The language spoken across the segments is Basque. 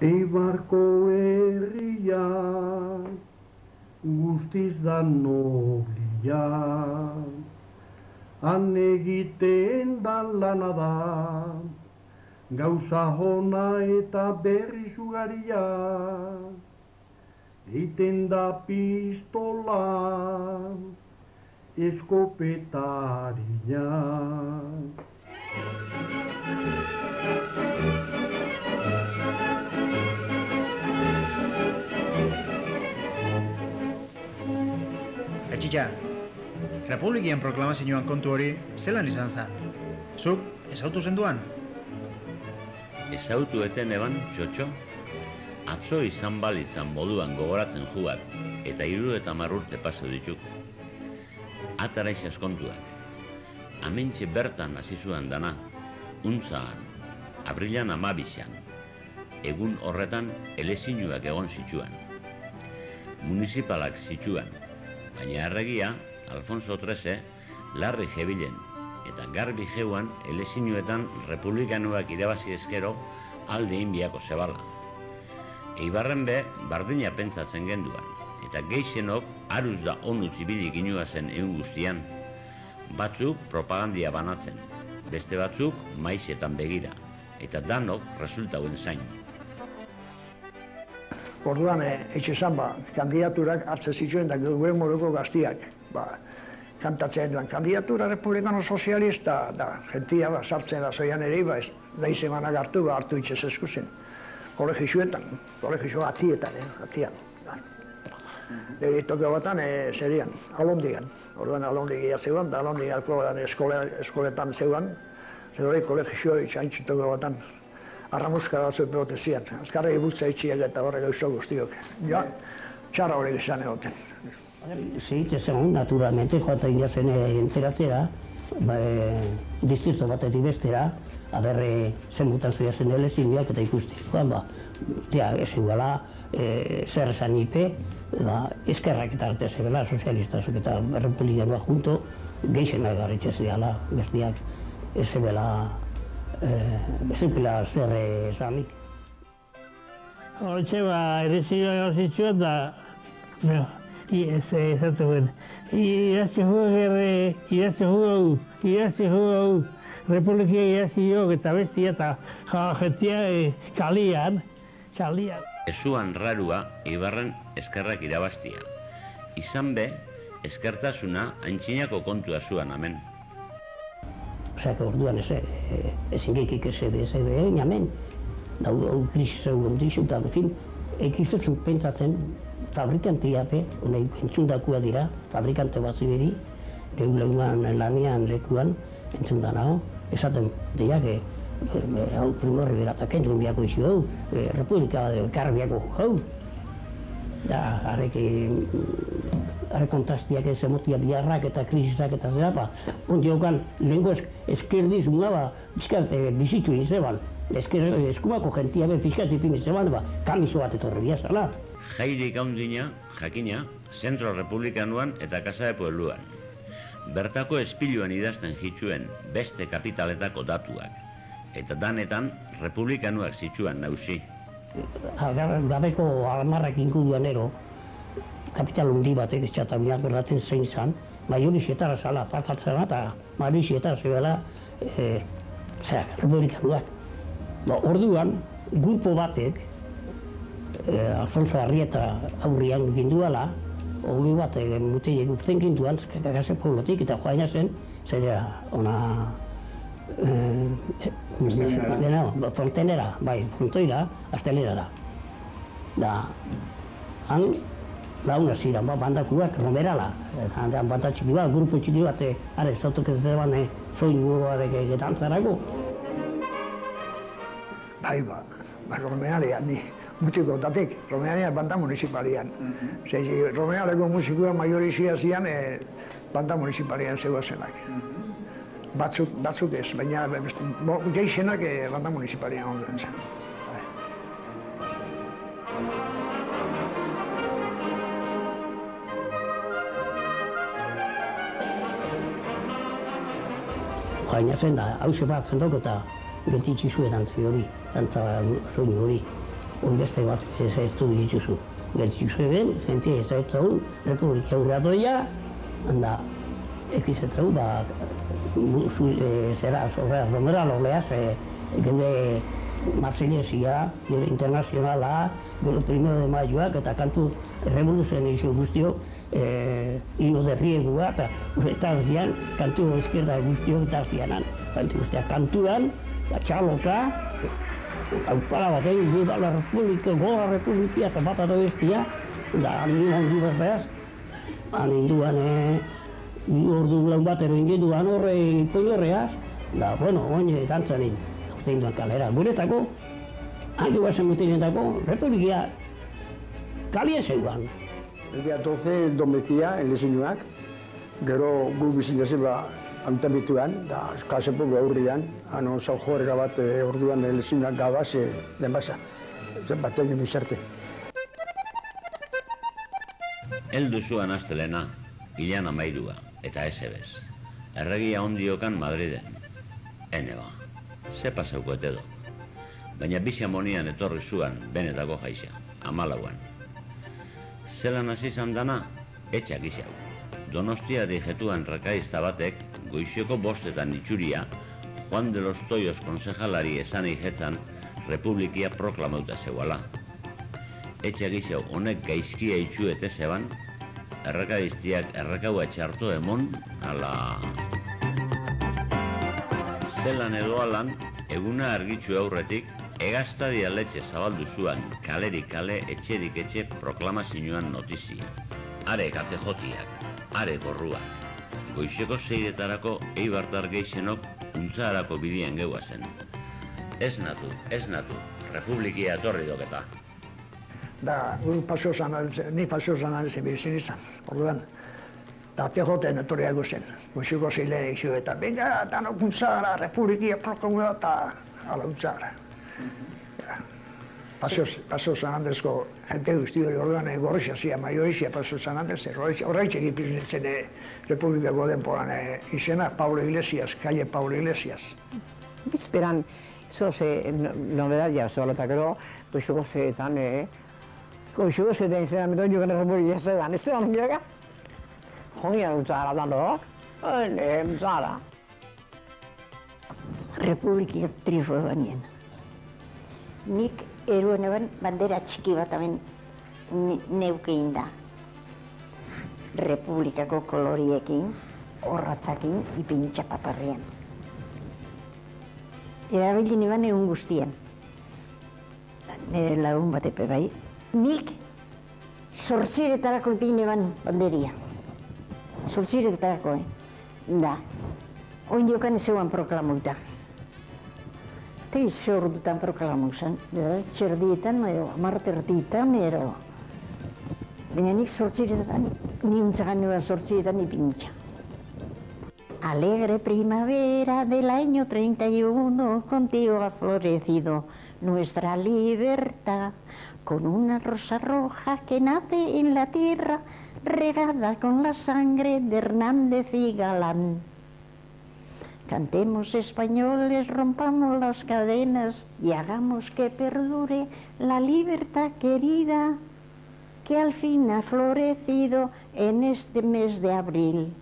Eibarko herria, guztiz da noblia, han egiten da lana da, gauza hona eta berri sugaria, eiten da pistola, eskopetaria. Atxitxa, Republikian proklamazioan kontu hori zelan izan zen? Zuk, ezautu zenduan? Ezautu eten eban, txotxo, atzo izan balizan moduan gogoratzen jugat, eta 70 urte pasau dituk. Atara izaz kontuak. Amentxe bertan hasi zuan dana, untzaan, abrilan 12an. Egun horretan elezinuak egon zitsuan. Municipalak zitsuan, baina erregia, Alfonso XIII, larri jebilen, eta garbi jeuan elezinuetan republikanuak irabazi ezkero alde inbiako zebala. Eibarren be, bardina pentsatzen genduan, eta geixenok aruz da onutz ibili ginua zen egun guztian. Batzuk propagandia banatzen, beste batzuk maizetan begira, eta danok resultauen zain. Orduan, etxe zan, kandidaturak hartzen zituen da gure moduko gaztiak. Kantatzen duen kandidatura republikano sozialista, da jentia sartzen da zoian ere, nahi zemanak hartu itxez eskuzen. Kolegizuetan, kolegizua atietan, atian. Tokio batan, serian, alondigan. Orduan alondigia zeuan, da alondigarko eskoletan zeuan, zer hori kolegizua itxaintzi tokio batan. Arramuska batzuk behote zian, azkarra ibultza itxiak eta horrek eusko guztiok. Ja, txarra hori izan egoten. Zehitze zen, naturalmente, joaten jazen enteratzera, distrito batetik bestera, aberre zenbutan zuia zen elezinuak eta ikusti. Ezin gala, zer esan ipe, eskerrak eta arte zebela, sozialistak eta republikanoa junto, geixenak garritxe zidala, bestiak, ez zebela, ez zupila zer esanik. Hortxe elezinua zituen da, esatu guen, irazte jugu, Republikia irazte jok eta bestia eta jentia kalian. Ezuan rarua Eibarren eskerrak irabaztia. Izan be, eskertasuna antxinako kontua zuan amen. Osea, orduan ezin geikik ez egin amen. Hau krisisa egon dizu eta, ekizezu pentsatzen, fabrikantiape, entzundakua dira, fabrikante bat ziberi, geuleguan lanian lekuan, entzundanago, esaten diak, hau primorri berataken duen biako izu hau, republika karri biako hau. Da, harrek kontrastiak ez emotia biharrak eta krisisak eta zerapa. Ondiokan, lehenko eskerdiz unaba, bizitu izeban, eskumako jentia ben fiskatipin izeban, kamizo bat etorri biazala. Jairik haundina, jakina, zentro republikanuan eta Casa de Puebluan. Bertako espiluan idazten zituen beste kapitaletako datuak, eta danetan republikanuak zituen nauzi. Gabeko almarrak inguruan ero, kapital hundi batek txatamiak berdatzen zein zan, maiorizietara zala, pasatzen eta maiorizietara zela republikanuak. Orduan, grupo batek, Alfonso Arrieta aurrian ginduala, hori bat muteiek urten ginduan, Casa Pueblotik eta joaina zen, zera ona frontenera, bai, frontoira, astelerara. Da, han launa ziren, bandakuak, romerala, banda txiki bat, grupo txiki bat, are, zautuk ez zeban soinuak etantzarako. Bai, romeralean, ni mutiko datek, romeralean banda municipalian. Romeraleko musikoa maiorizia zian banda municipalian zeuazenak. Batzuk ez, baina geixenak banda municipalian ondoen zen. Joaina zen da, hauze bat zendoko eta geltitzi zuen dantzi hori, dantza soinu hori. beste bat ez du dituzu. Geltzuzu den, jentzia ezaitzau, Republika Uratoia, handa, ekizetzau, zera, domera loleaz, gende Marseilesia, gero internazionala, gero 1 de Maioak, eta kantu revoluzionizio guztio, hilo de riegua, eta zian, kantu izquierda guztio, eta zianan, kantuan, txaloka, aupala bat egin, viva la Republika, goa Republika, eta bat eta bestia, da, animan libertaz, aninduan, ordu lan bat ero ingeduan horre koinorreaz, da, bueno, oine dantzanin, zein duan kalera. Guretako, handu bazen mutinetako, Republika kalia zeuan. El día 12 domezia, elezinuak, gero gu bizinezin antamituan, da kasepo gaurrian, ano zau jorera bat orduan elezinuak gabaz, denbasa, batek nimizarte. Heldu zuen astelena, hilan 13, eta esebez. Erregia ondiokan Madriden. Eneba, ze pasauko etedo. Baina Bixamonian etorri zuen benetako jaixa, 14an. Zelan hasi izan dana, etxak izau. Donostia dijetuan rakaizta batek, goizioko 5etan itxuria, Juan de los Toyos konsejalari esan ijetzan, Republikia proklamauta zeuala. Etxak izau honek gaizkia itxuete zeban, errakaiztiak errakaua txarto emon, ala... Zelan edo alan, eguna argitzu aurretik, hegaztadia letxe zabaldu zuen kalerik kale etxerik etxe proklamazioan notizia. Are katejotiak, are gorruak. Goizeko 6etarako eibartar geixenok untzaharako bidian geua zen. Ez natu, Republikia etorri doketa. Da, ni pasio zan aldezen bizin izan, orduan. Da, tejoten etorriago zen, goizeko 6 egizio eta venga, danok untzara, Republikia proklamu eta ala untzara. Pasio San Andresko jente guzti hori orduan gorrizia zia, maiorizia Pasio San Andres, horreitxe egipiznetzen Republikako denporan izena, Pablo Iglesias, calle Pablo Iglesias. Bizperan, novedad ya, gero, goizeko 6etan, goizeko 6etan izan, meto jokan Republika zedan, ez zedan joka? Jongia untzara danok, untzara. Republika trifo banien. Nik eruen eban bandera txiki bat hemen neukein da. Republikako koloriekin, horratzakin, ipintxa paparrian. Erabilin eban egun guztian. Nire lagun bat epe bai. Nik 8etarako ipin eban banderia. 8etarako, Da. Oin diokan ezeuan proklamuta. Eta izo ordutan proklamu zen. Txerdietan, martertietan, baina nik 8etan, ni untzagan nuan 8etan ipintxa. Alegre primavera del año 31, contigo ha florecido nuestra libertad, con una rosa roja que nace en la tierra, regada con la sangre de Hernández y Galán. Cantemos españoles, rompamos las cadenas y hagamos que perdure la libertad querida que al fin ha florecido en este mes de abril.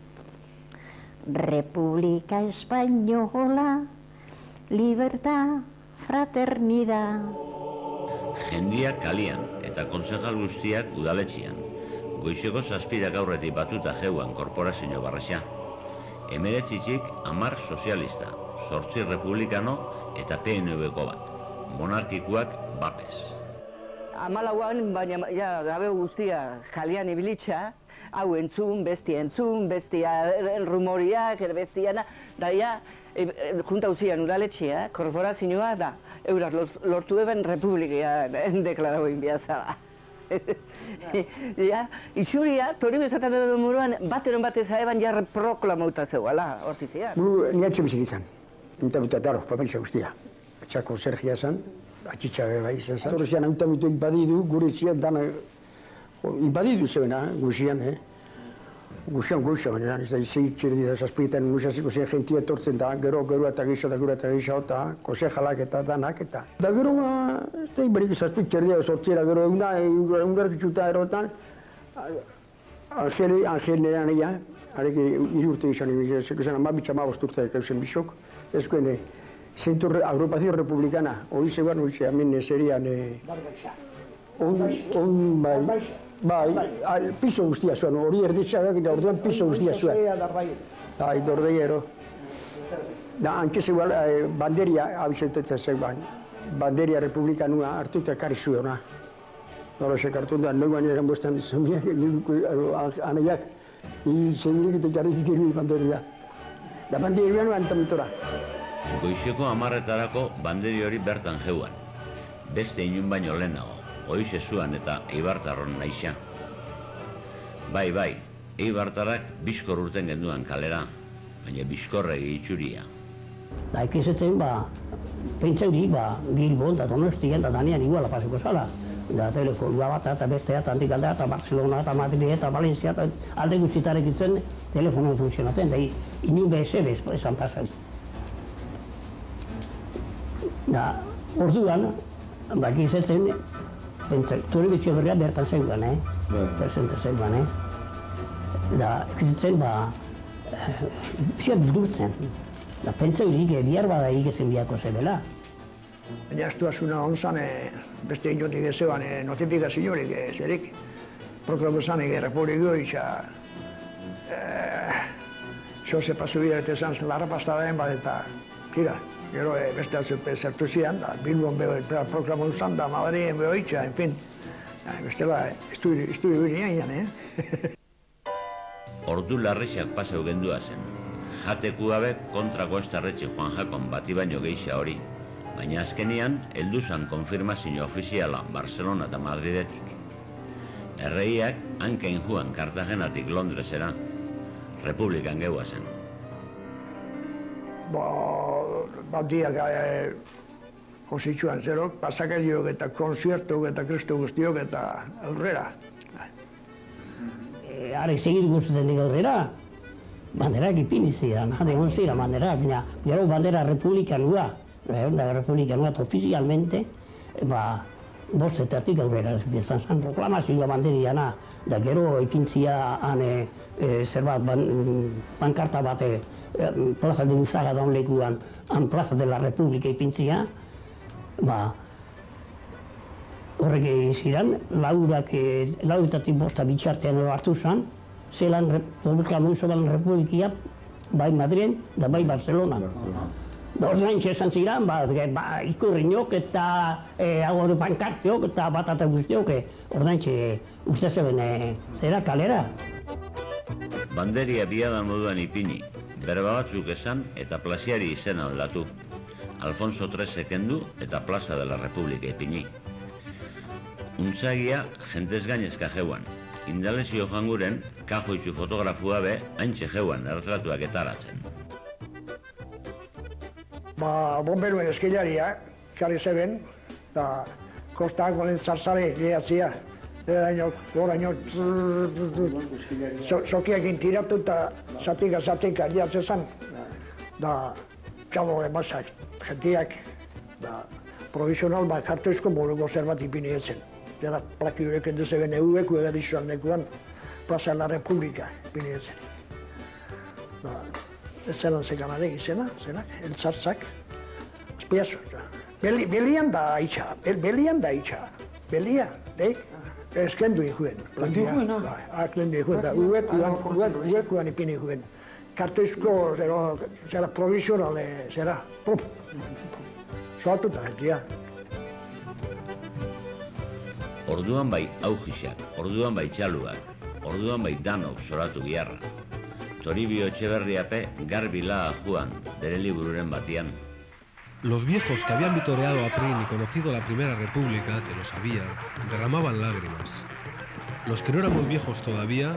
República Española, libertad, fraternidad. Jendia kalian eta kontsejal guztiak udaletxian. Goizeko 7 aurretik batuta jeuan korporazio barresa. 19 10 sozialista, 8 republikano eta PNV-ko bat. Monarkikuak bapez. 14an, baina gabe guztia kalian ibilitza, hau entzun, bestia rumoriak, bestiana, da ja, junta uzian udaletxea, korporazioa da, eurak lortu eben republikia deklarau inbiazala. Ja, itxuria, tori bezaten edo muruan, bateron batez eban jarre proklamauta zeuala, hortizia. Niatxe bizik izan, intabutataro, familia guztia. Txako Sergia zan, atxitxabe bai izan zan. Torrezian autamutu inbadidu, gure zian dana, inbadidu zebena, guzian, Guzian, baina ez da izitxerdi da zazpietan guzaziko zen jentia etortzen da, gero eta gehiago eta kosejalak eta danak eta. Da gero, ez berik zazpik txerdea sortzera gero egungarritxuta erotan, Angel nire anea, harek 3 urte izan egin, zen amabitza urte zen bisok, ezkoen Agrupación Republicana, hori zegoen hori hemen zerian, bai, piso guztia zuen, hori erditzarak eta orduan piso guztia zuen. Bai, dordeiero. Da, antxe zegoen banderia abizentetzen zegoen, banderia republikanua hartu eta ekarri zuena. Nola sekartu da, noiguan eran bostan zumia, anaiak, segurik eta ekarri dikirui banderia. Da, banderia nuen antamitora. Goizeko 10:00etarako banderi hori bertan jeuan. Beste inun baino lehenago, Oize zuan eta Eibartarron naixa. Bai, Eibartarrak bizkor urten genduan kalera, baina bizkorregi itxuria. Da, ekizetzen, pentsauri, Bilbon, da Donostian, da Danean iguala pasako zala. Da, telefonua bat, eta bestea, eta Antikaldea, eta Barcelona, eta Madrid, eta Valencia, eta alde guztitarek izen, telefonoan funtzionatzen, da, inun BSB esan pasau. Da, orduan, ekizetzen, telebizio berria bertan zegoen, presente zegoen, da, ekizetzen, pixat bildurtzen. Da, pentsa horiek bihar bada egizen biako zebela. Baina ez duazuna onzan, beste inotik ezeban notifikaziorik zerik. Proklamozanik Republiko itxa, zoze pasu bidea eta esan larra pastadaen bat eta, tira, gero beste atzuk zertu zian, da, Bilbon proklamozan da, Madrien beho itxa, en fin. Bestela, estudio binean, Ordu larrexak pasau gendua zen. Jateku gabe kontrako estarretxe Juan Jakon bati baino geixa hori, baina azkenian heldu zan konfirmazio ofiziala Barcelona eta Madridetik. Erreiak hankein juan Kartagenatik Londresera, Republikan geua zen. Diak jositxuan zerok, pasakariok eta konzertok eta kristo guztiok eta aurrera. Arek segit guztetzen dik aurrera, banderak ipini ziren, egon ziren banderak, baina gero bandera republikanua, republikanua eta ofizialmente, bostetatik aurrera bezan zan proklamazioa banderiana, da gero ipintzia zerbat pankarta bat Plaza de Unzaga daun lekuan, Plaza de la Republika ipintzia, horrek egin ziren, lauretatik bosta bitxartean hartu zen, zelan proklamozoan republikia, bai Madrien da bai Barcelona. Da ordaintxe esan ziren, ikurriñok eta agor pankarteok eta bat eta guztiok, ordaintxe uste zeben zera kalera. Banderia biadan moduan ipini, berba batzuk esan eta plaziari izena aldatu. Alfonso III kendu eta Plaza de la Republika ipini. Untzagia jentez gainezka jeuan, Indalezio janguren kajoitzu fotografua be haintxe jeuan erretratuak etaratzen. Bomberuen eskilaria, karri zeben, eta kostak golen zarzare gehatzia. Goraino, zokiakin tiratu eta zatika gehatzen zan. Da, txalo emazak, jentiak, provisional kartoizko moruko zerbat ipini etzen. Zera plaki horrek enduzeben euek uegadizioan nekuan Plaza de la Republika ipini etzen. Ez zelan zekanarek izena, zenak, eltzartzak, azpiazu. Belian da itxa, belia, eskendu ikuen. Eskendu ikuen, da uekuan ipini ikuen. Kartoizko, zera provisional, zera, soatuta gentia. Orduan bai aujixak, orduan bai txaluak, orduan bai danok zoratu biharra. Toribio Etxeberriape garbila juan, bere libururen batian. Los viejos que habían vitoreado a Prim y conocido la Primera República, que lo sabían, derramaban lágrimas. Los que no éramos viejos todavía,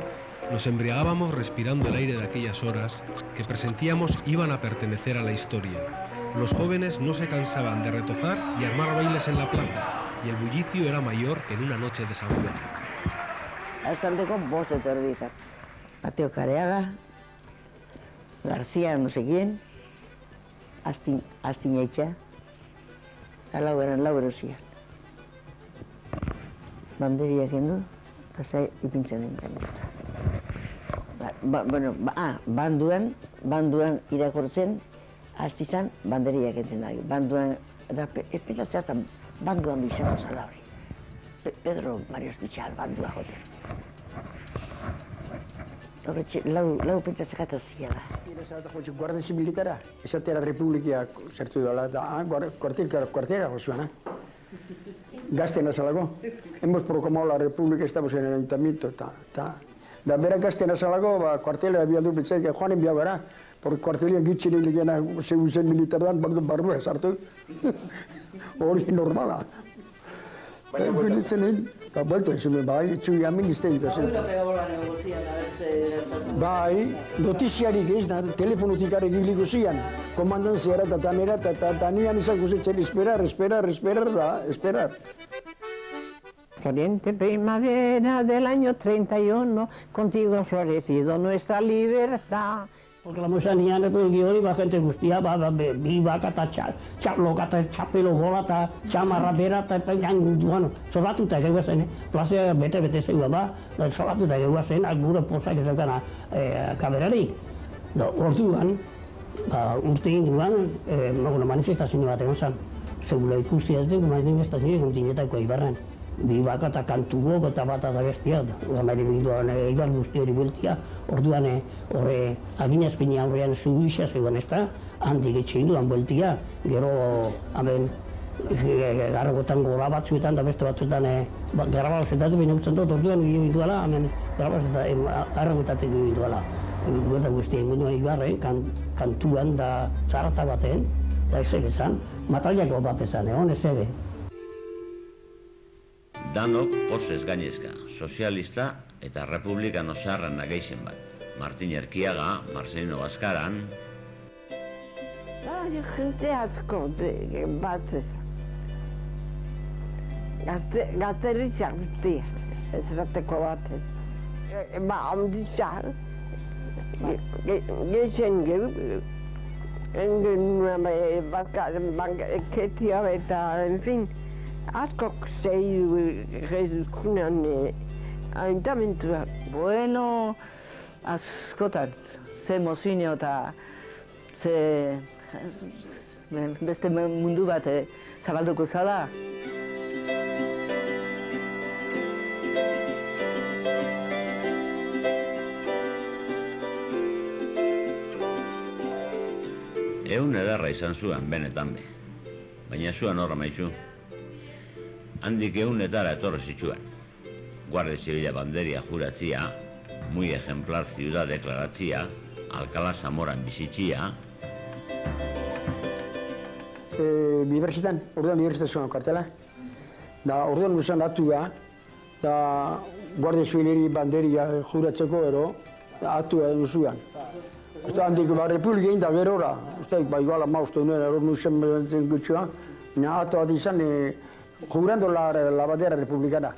nos embriagábamos respirando el aire de aquellas horas que presentíamos iban a pertenecer a la historia. Los jóvenes no se cansaban de retozar y armar bailes en la plaza, y el bullicio era mayor que en una noche de San Juan. Azaldeko bost etorditak. Pateo Careaga, García no sé quién, Astiñetxa, eta lau erosia. banderia egin du, eta zai ipintzen nintzen. Banduan irakortzen, hasti zan, banderia egintzen da. Banduan, eta espitatzea eta banduan bizango zala hori. Pedro Marios Bitxal bandua joten. Horretxe, lau pentsatzea gata ziala. Guardia Zibilitara, esatera Republikiak zertu dola, da kuartera jozuan, gazten azalako. Hemos proclamado la República, estamos en el ayuntamiento, da berak gazten azalako, kuartelera bialdu pentsaik, joanen biau gara, por kuartelian gitxin hiligena zen militardan, barrua sartu. Hori normala. Bilitzen egin, eta buelta izan, bai, txui administei bezen. Bai, notiziarik ez, telefonotik are giliko zian, komandanziara eta tanera, eta nian izango zen, esperar. Caliente primavera del año 31, contigo ha florecido nuestra libertad. Proklamazioan nian epelgi hori, gente guztia, bi baka eta txaploka eta txapelo gola eta txamarra bera eta zoratuta egeua zen, plazea bete zegoa zoratuta egeua zen, gure pozak ezakana kaberarik. Orduan, urte induan, manifestazio bat egon zen, segula ikusi ez dugu manifestazio egon dinetako Ibarren. Bi baka eta kantugok eta bat eta bestia, gamari biduan Ibar guzti hori bultia, orduan horre aginazpina horrean zuguisa zegoen ez da, handik etxein duan bultia, gero hemen garragotan gora batzuetan eta beste batzuetan garrabalozetatu baina usten dut, orduan gio duela, hemen garragotatik gio duela. Guerda guztia ingo duen Ibarren, kantuan da zarata baten, da ez egezan, mataliako bat ezan, egon ez ege. Danok pozez gainezka, sozialista eta republikano zaharran nageixen bat. Martin Erkiaga, Marcelino Bazkaran... Jente asko bat ez. Gazteritza guztia, ez zateko bat ez. Handitza, gezen ketia eta, en askok zeidu rezuzkunan ayuntamentua. Bueno, askotan, ze mozinio eta ze beste mundu bat zabalduko zala. Egun edarra izan zuen benetan be, baina zuen horra maitzu. Handik egunetara etorri zituen. Guardia Zibila banderia juratzia, muy ejemplar ciudad deklaratzia, Alcalá Zamoran bizitzia. Unibertsitan, orduan unibertsitazioan kartela, da orduan usan atu da Guardia Zibileri banderia juratzeko ero, atu egin zuen. Eta handik Republika egin da gerora, bai gala maustu nuen, eror nuzen gutxua, atu bat izan, jurando la bandera republicana.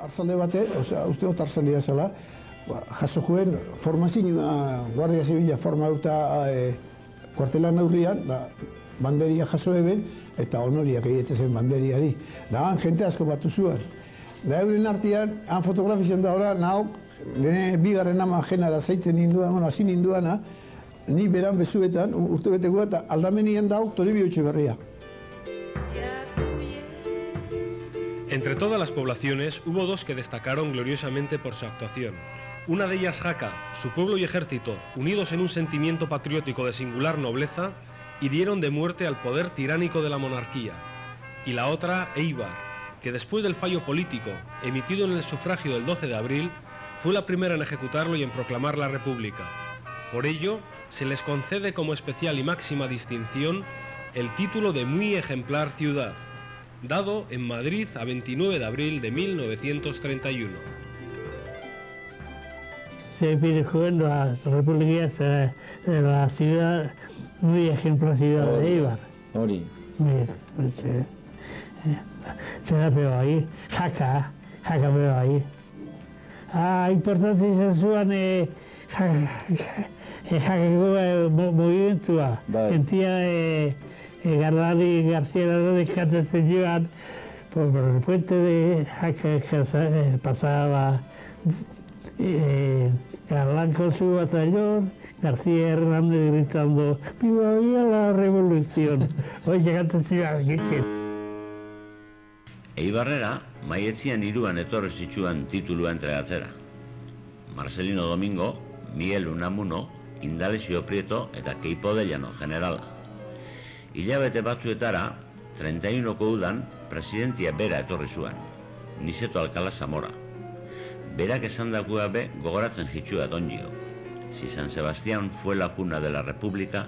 Arzalde bate, uste dut arzaldea zela, jaso juen formazioa Guardia Zibila formauta kuartelan aurrian, banderia jaso eben, eta honoriak egiten banderiari. Da, jente asko batu zuen. Da, euren artean, han fotografizan da ora, nauk, bigarren ama jenara zaitzen ninduan, hasi ninduana, ni beran bezuetan, urte beteko eta aldamenien dauk Toribio Etxeberria. Entre todas las poblaciones hubo dos que destacaron gloriosamente por su actuación. Una de ellas Jaca, su pueblo y ejército, unidos en un sentimiento patriótico de singular nobleza, hirieron de muerte al poder tiránico de la monarquía. Y la otra, Eibar, que después del fallo político emitido en el sufragio del 12 de abril, fue la primera en ejecutarlo y en proclamar la República. Por ello, se les concede como especial y máxima distinción el título de muy ejemplar ciudad, dado en Madrid a 29 de abril de 1931. Se pide joven la República de la ciudad, muy ejemplar ciudad de Eibar. Hori. Se la veo ahí, Jaca veo ahí. Importante izan zuen jakeko movimentua. Entia Gardari García Gardari kantatzen joan, por el puente de Jaca que pasaba Galán con su batallón, García Hernández gritando ¡Viva, viva la revolución! Hoy llegante ciudad, Eibarrera, maietzian 3 etorri zituen titulua entregatzera. Marcelino Domingo, Miguel Unamuno, Indalecio Prieto eta Keipo de Llano generala. Hilabete batzuetara, 31ko udan, presidentia bera etorri zuen, Niceto Alcalá Zamora. Berak esandakua be gogoratzen jitsua dondio. Si San Sebastián fue la cuna de la República,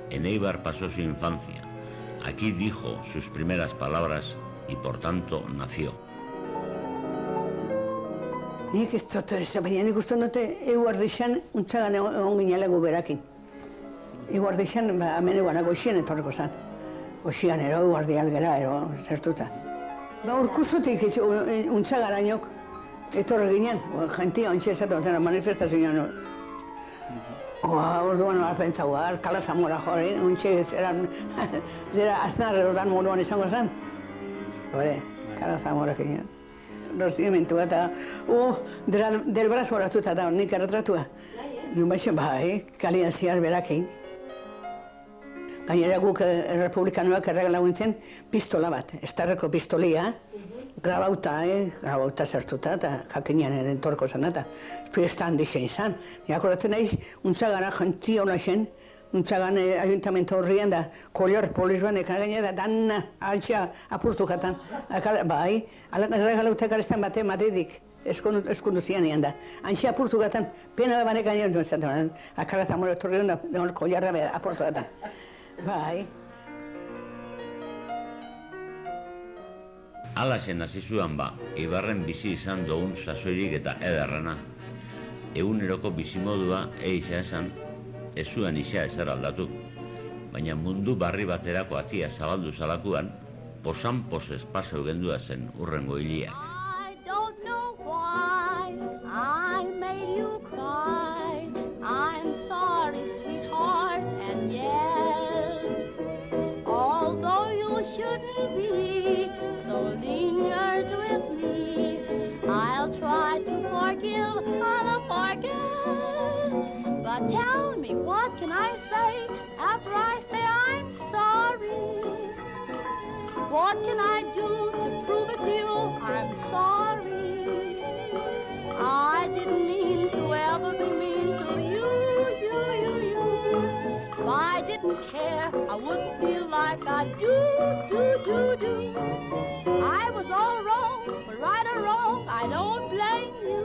en Eibar pasó su infancia. Aquí dijo sus primeras palabras y por tanto nació. Nik ez dut ez, baina nik uste dute eguardixan untzagan egon ginelego berakin. Eguardixan, hemen eguana goxien etorriko zan. Goxian ero, eguardi algera ero, zertuta. Urkuzutik untzagarainok etorri ginen, jentia ontsi esatu, manifestazioan. Orduan pentsago, Alcalá Zamora jore, ontsi zera aznar erodan moduan izango zen. Hore, Alcalá Zamora ginen. Roziementua eta, del brazo horatuta da, nik erretratua. Nun baixen, kalian ziar berakin. Gainera guk republikanoak erregalaguntzen pistola bat, estarreko pistolia, grabauta zertuta eta jakinean entorko zen eta fiesta handixen izan. Akoratzen naiz, untzagana jentia hona zen, untzagan ayuntamentu horrian da, kolor polizban gainera dan altxa apurtukatan. Bai, erregalautek arestan bate Madridik, eskundu zianean da. Antxe apurtukatan, pena da banek gainera duen zaten, Alcalá Zamora torrion da, kolarra apurtukatan. Bai. Alaxen hasi zuen Eibarren bizi izan dugun sasoirik eta ederrena. Eguneroko bizimodua eixa esan, ez zuen isa ezer aldatu. Baina mundu barri baterako atia zabaldu zalakuan, posan posez paseu gendua zen urrengo hiliak. But tell me, what can I say after I say I'm sorry? What can I do to prove it to you? I'm sorry. I didn't mean to ever be mean to you. If I didn't care, I wouldn't feel like I do. I was all wrong, but right or wrong, I don't blame you.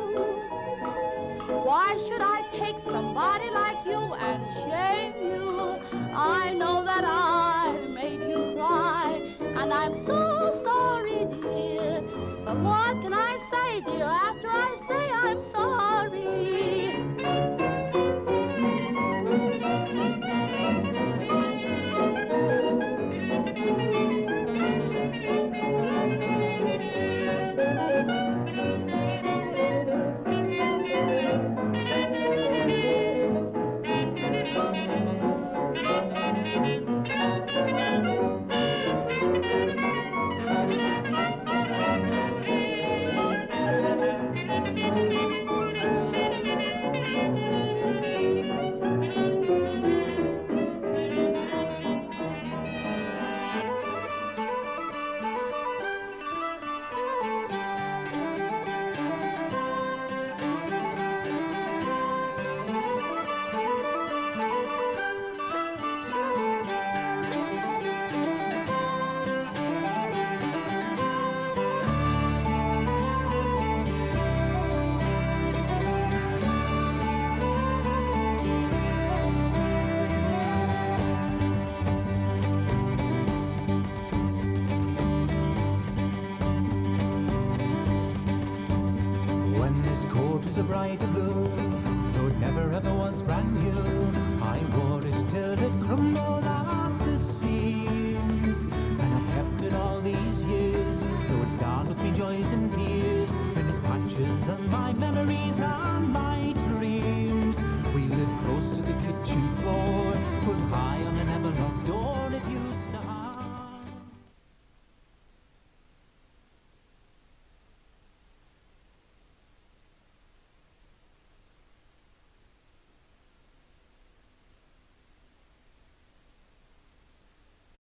Why should I take somebody like you and shame you? I know that I made you cry, and I'm so sorry, dear. But what can I say, dear, after I say I'm sorry? Bride